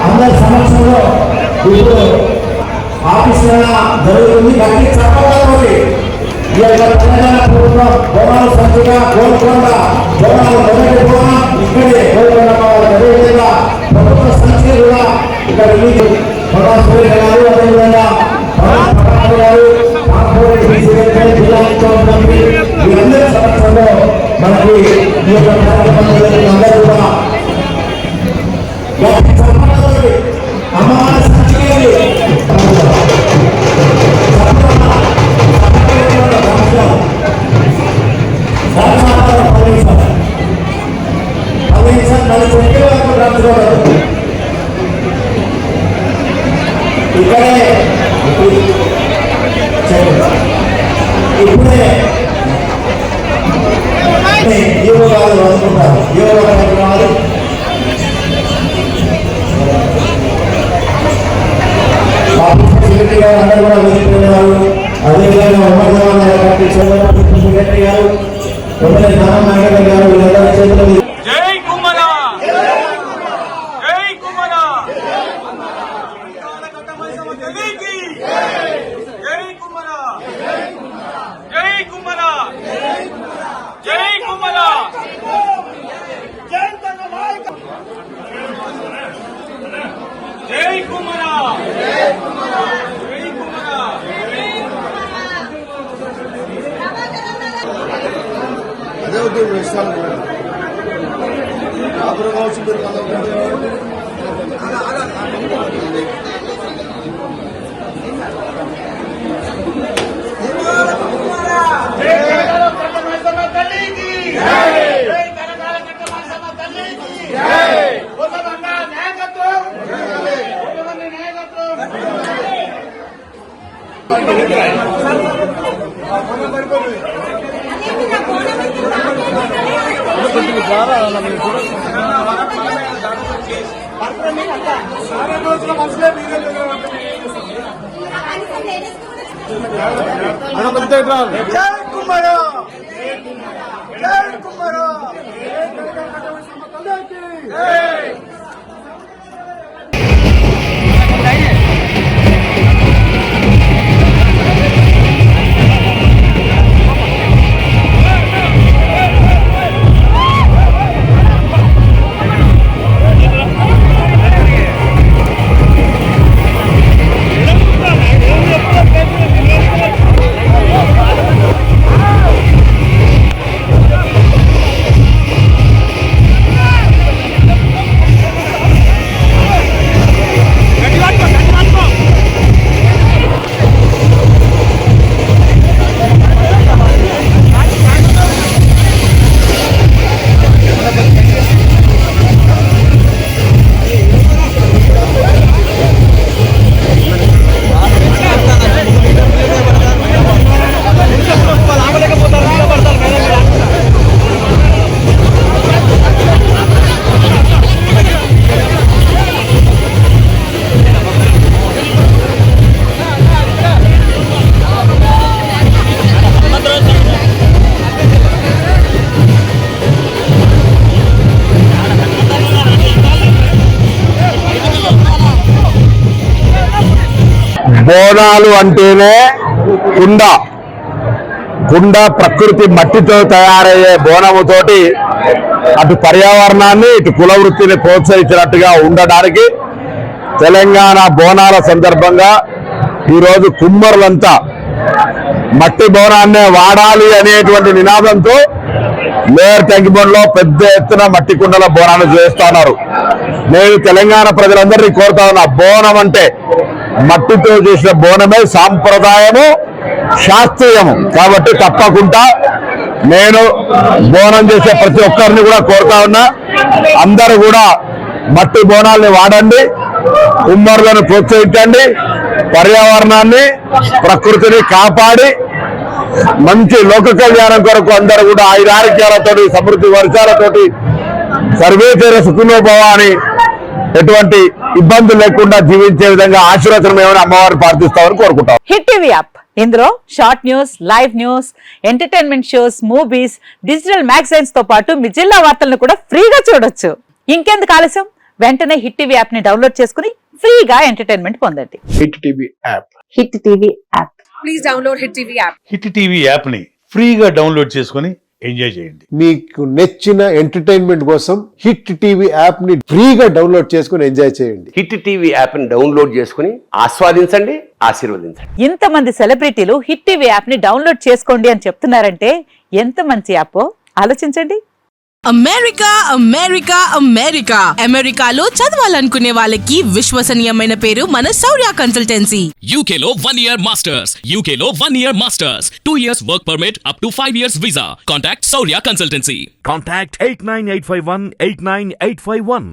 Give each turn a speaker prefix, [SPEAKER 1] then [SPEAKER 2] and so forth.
[SPEAKER 1] అందరి సమక్షంలో ఇప్పుడు ఆఫీసులో జరుగుతుంది. గట్టి చట్టంలోకి తెలంగాణ ప్రభుత్వం బోనాలు సంచిగా గోల్కొండ బోనాలు మొదటి బోనం ఇక్కడే గోల్కొండ అదేవిధంగా ప్రభుత్వ సంస్థ కూడా ఇక్కడ గారు అదేవిధంగా గారు వీరందరి సమక్షంలో మనకి ఈ యొక్క కార్యక్రమం అందరూ కూడా అమ్మవారి సంచిగా ఇక్కడే ఇప్పుడే యోగా గారు అనుకుంటారు. యోగా కార్యక్రమాలు సెక్రటరీ గారు అందరూ కూడా వెళ్ళిపోయినారు. అదేవిధంగా సెక్రటరీ గారు నారాయణ గారు వీళ్ళందరి చేతులు
[SPEAKER 2] బోనాలు అంటేనే కుండ ప్రకృతి మట్టితో తయారయ్యే బోనముతోటి అటు పర్యావరణాన్ని ఇటు కుల వృత్తిని ప్రోత్సహించినట్టుగా ఉండడానికి తెలంగాణ బోనాల సందర్భంగా ఈరోజు కుమ్మరులంతా మట్టి బోనాన్నే వాడాలి అనేటువంటి నినాదంతో లేయర్ టెంకిబోన్లో పెద్ద ఎత్తున మట్టి కుండల బోనాలు చేస్తున్నారు. నేను తెలంగాణ ప్రజలందరినీ కోరుతా ఉన్నా, బోనం అంటే మట్టితో చేసిన బోనమే సాంప్రదాయము, శాస్త్రీయము. కాబట్టి తప్పకుండా నేను బోనం చేసే ప్రతి ఒక్కరిని కూడా కోరుతా ఉన్నా, అందరూ కూడా మట్టి బోనాల్ని వాడండి, కుమ్మరులను ప్రోత్సహించండి, పర్యావరణాన్ని ప్రకృతిని కాపాడి మంచి లోక కళ్యాణం కొరకు అందరూ కూడా ఆయురారోగ్యాలతోటి సమృద్ధి వర్షాలతోటి సర్వే చేర సుఖినోభవ అని ఎటువంటి ఇబ్బందులు లేకుండా జీవించే విధంగా ఆశీర్వచనం ఏమైనా అమ్మవారిని ప్రార్థిస్తామని కోరుకుంటాం.
[SPEAKER 3] హిట్ టీవీ యాప్ ఇందులో short news, live news, entertainment shows, movies, digital magazines తో పాటు మీ జిల్లా వార్తలను కూడా ఫ్రీగా చూడొచ్చు. ఇంకెందుకు ఆలస్యం, వెంటనే హిట్ టీవీ యాప్ ని డౌన్లోడ్ చేసుకుని ఫ్రీగా ఎంటర్టైన్మెంట్ పొందండి.
[SPEAKER 4] Hit TV app.
[SPEAKER 3] Hit TV app.
[SPEAKER 5] Please download Hit TV app.
[SPEAKER 6] Hit TV యాప్ని ఫ్రీగా డౌన్లోడ్ చేసుకొని ఎంజాయ్ చేయండి.
[SPEAKER 4] మీకు నచ్చిన ఎంటర్టైన్మెంట్ కోసం హిట్ టీవీ యాప్ ని ఫ్రీగా డౌన్లోడ్ చేసుకుని ఎంజాయ్ చేయండి.
[SPEAKER 7] హిట్ టీవీ యాప్ని డౌన్లోడ్ చేసుకుని ఆస్వాదించండి, ఆశీర్వదించండి.
[SPEAKER 3] ఇంతమంది సెలబ్రిటీలు హిట్ టీవీ యాప్ ని డౌన్లోడ్ చేసుకోండి అని చెప్తున్నారంటే ఎంత మంచి యాప్ ఆలోచించండి.
[SPEAKER 8] అమెరికా అమెరికా అమెరికా అమెరికాలో చదవాలనుకునే వాళ్ళకి విశ్వసనీయమైన పేరు మన శౌర్య కన్సల్టెన్సీ.
[SPEAKER 9] UK లో 1 year masters. UK లో 1 year masters. 2 years work permit up to 5 years visa. Contact Saurya Consultancy.
[SPEAKER 10] Contact 89851 89851.